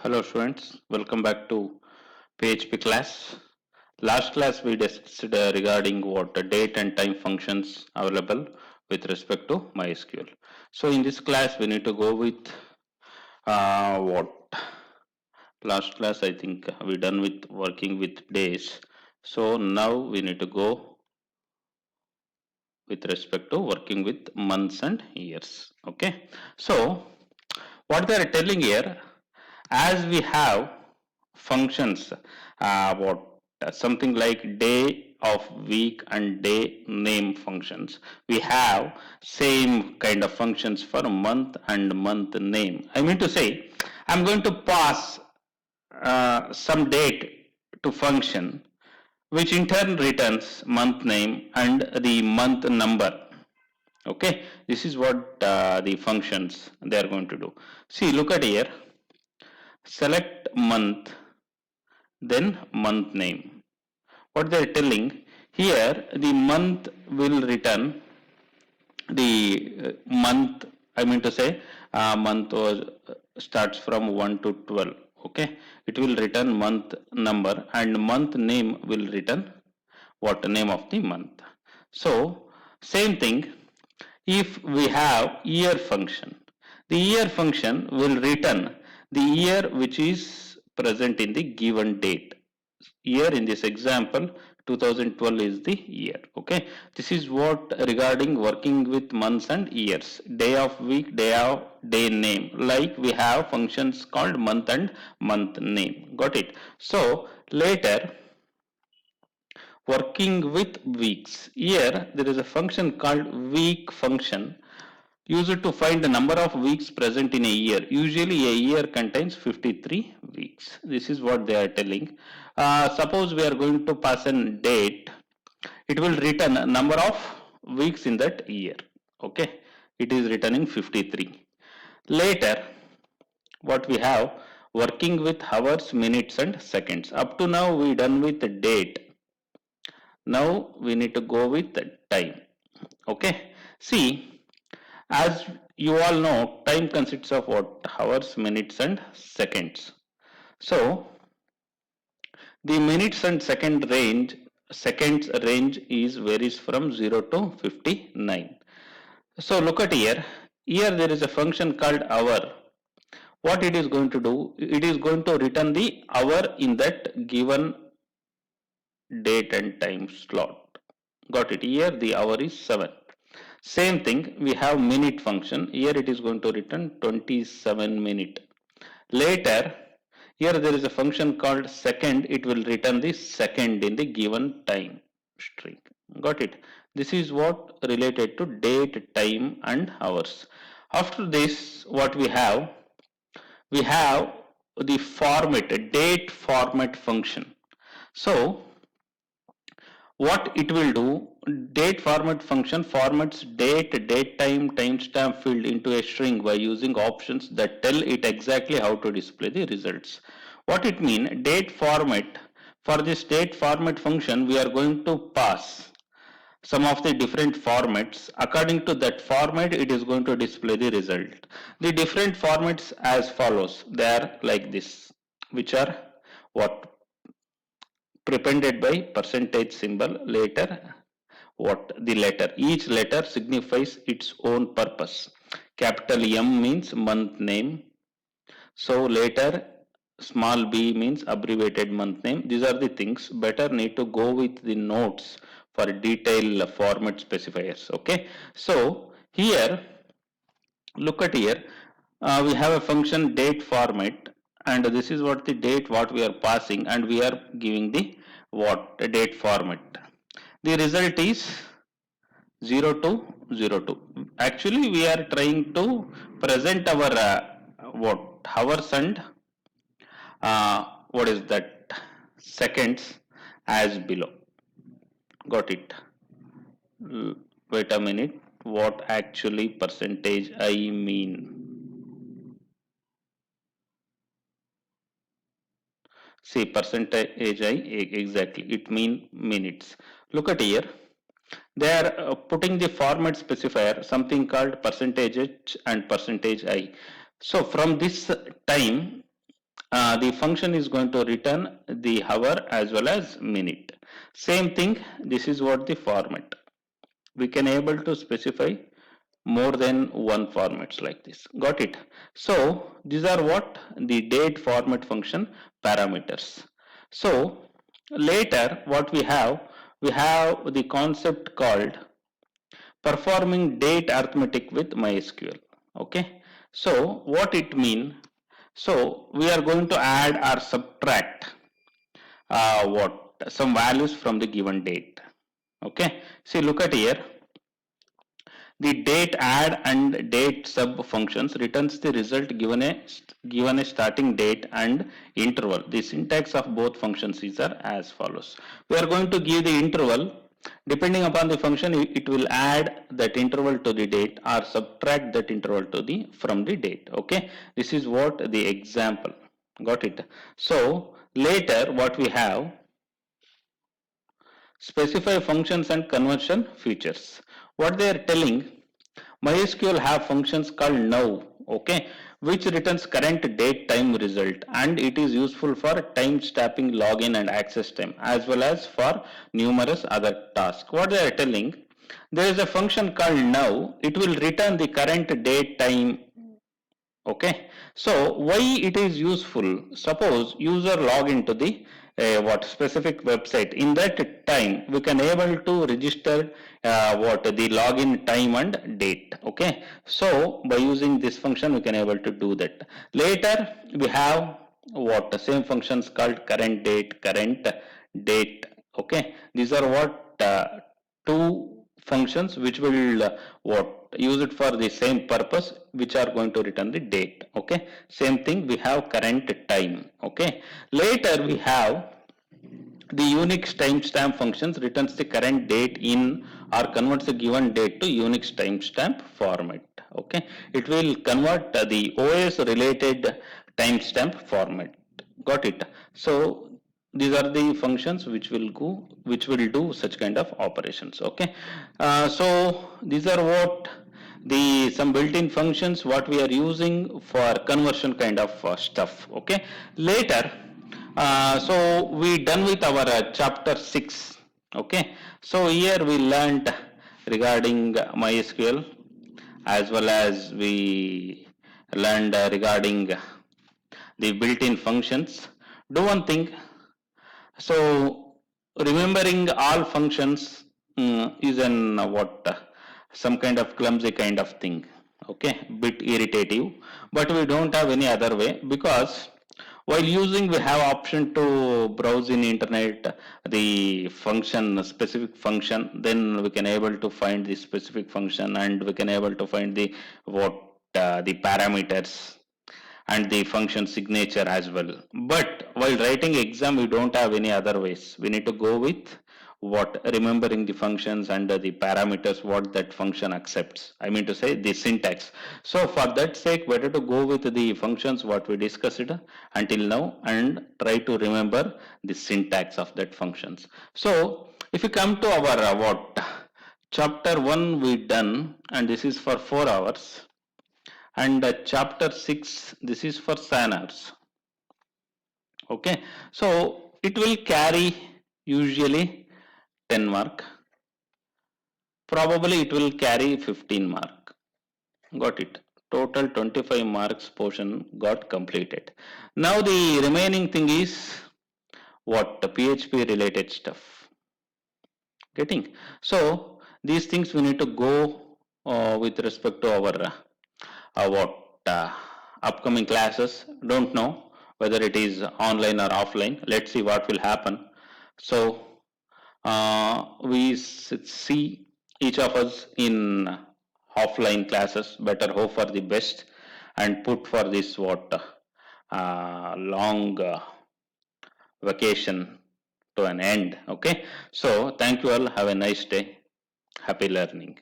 Hello students, welcome back to PHP class. Last class we discussed regarding what date and time functions available with respect to MySQL. So in this class we need to go with what last class I think we done with working with days. So now we need to go with respect to working with months and years. Okay. So what they are telling here, as we have functions what something like day of week and day name functions, we have same kind of functions for month and month name. I mean to say, I'm going to pass some date to function which in turn returns month name and the month number. Okay, this is what the functions they are going to do. See, look at here, select month, then month name. What they are telling here, the month will return the month. I mean to say, month was starts from 1 to 12. Okay, it will return month number and month name will return what name of the month. So same thing, if we have year function, the year function will return the year which is present in the given date. Year in this example 2012 is the year. Okay, this is what regarding working with months and years. Day of week, day of day name, like we have functions called month and month name. Got it? So later, working with weeks, here there is a function called week function used to find the number of weeks present in a year. Usually a year contains 53 weeks. This is what they are telling. Suppose we are going to pass a date, it will return a number of weeks in that year. Okay, it is returning 53. Later, what we have, working with hours, minutes and seconds. Up to now we done with the date. Now we need to go with the time. Okay, see, as you all know, time consists of what? Hours, minutes and seconds. So the minutes and seconds range is varies from 0 to 59. So look at here. Here there is a function called hour. What it is going to do? It is going to return the hour in that given date and time slot. Got it? Here the hour is 7. Same thing, we have minute function. Here it is going to return 27 minute. Later, here there is a function called second. It will return the second in the given time string. Got it? This is what related to date, time and hours. After this, what we have? We have the format, date format function. So what it will do, date format function formats date, date time, timestamp field into a string by using options that tell it exactly how to display the results. What it mean, date format, for this date format function we are going to pass some of the different formats. According to that format, it is going to display the result. The different formats as follows, they are like this, which are what? Prepended by percentage symbol. Later, what? The letter, each letter signifies its own purpose. Capital M means month name, so later small b means abbreviated month name. These are the things, better need to go with the notes for detail format specifiers. Okay, so here, look at here, we have a function date format, and this is what the date what we are passing, and we are giving the what date format. The result is 0 to 02. Actually we are trying to present our what hours and what is that seconds as below. Got it? Wait a minute, what actually percentage I mean? See, percentage I, exactly, it mean minutes. Look at here, they are putting the format specifier something called percentage h and percentage I. So from this time, the function is going to return the hour as well as minute. Same thing, this is what the format. We can able to specify more than one formats like this. Got it? So these are what the date format function parameters. So later what we have the concept called performing date arithmetic with MySQL. Okay. So what it mean? So we are going to add or subtract what some values from the given date. Okay. See, look at here. The date add and date sub functions returns the result given a starting date and interval. The syntax of both functions is as follows. We are going to give the interval. Depending upon the function, it will add that interval to the date or subtract that interval to the from the date. Okay, this is what the example. Got it? So later, what we have, specify functions and conversion features. What they are telling, MySQL have functions called now, okay, which returns current date time result, and it is useful for time stamping login and access time as well as for numerous other tasks. What they are telling, there is a function called now, it will return the current date time. Okay, so why it is useful? Suppose user log into the what specific website. In that time, we can able to register what the login time and date. Okay, so by using this function, we can able to do that. Later, we have what the same functions called current date. Okay, these are what two functions which will what use it for the same purpose, which are going to return the date. Okay, same thing, we have current time. Okay, later we have the Unix timestamp functions returns the current date in or converts the given date to Unix timestamp format. Okay, it will convert the OS related timestamp format. Got it? So these are the functions which will do such kind of operations. Okay, so these are what the some built-in functions what we are using for conversion kind of stuff. Okay, later so we done with our chapter 6. Okay, so here we learned regarding MySQL as well as we learned regarding the built-in functions. Do one thing. So remembering all functions is an some kind of clumsy kind of thing. Okay, bit irritative, but we don't have any other way, because while using we have option to browse in internet the function specific function, then we can able to find the specific function and we can able to find the what the parameters and the function signature as well. But while writing exam, we don't have any other ways. We need to go with what remembering the functions and the parameters what that function accepts. I mean to say the syntax. So for that sake, better to go with the functions what we discussed until now and try to remember the syntax of that functions. So if you come to our what chapter 1 we done, and this is for 4 hours, and chapter 6 this is for 7 hours. Okay, so it will carry usually 10 mark, probably it will carry 15 mark. Got it? Total 25 marks portion got completed. Now the remaining thing is what the PHP related stuff. Getting? So these things we need to go with respect to our what upcoming classes. Don't know whether it is online or offline. Let's see what will happen. So we see each of us in offline classes. Better hope for the best and put for this what long vacation to an end. Okay, so thank you all, have a nice day, happy learning.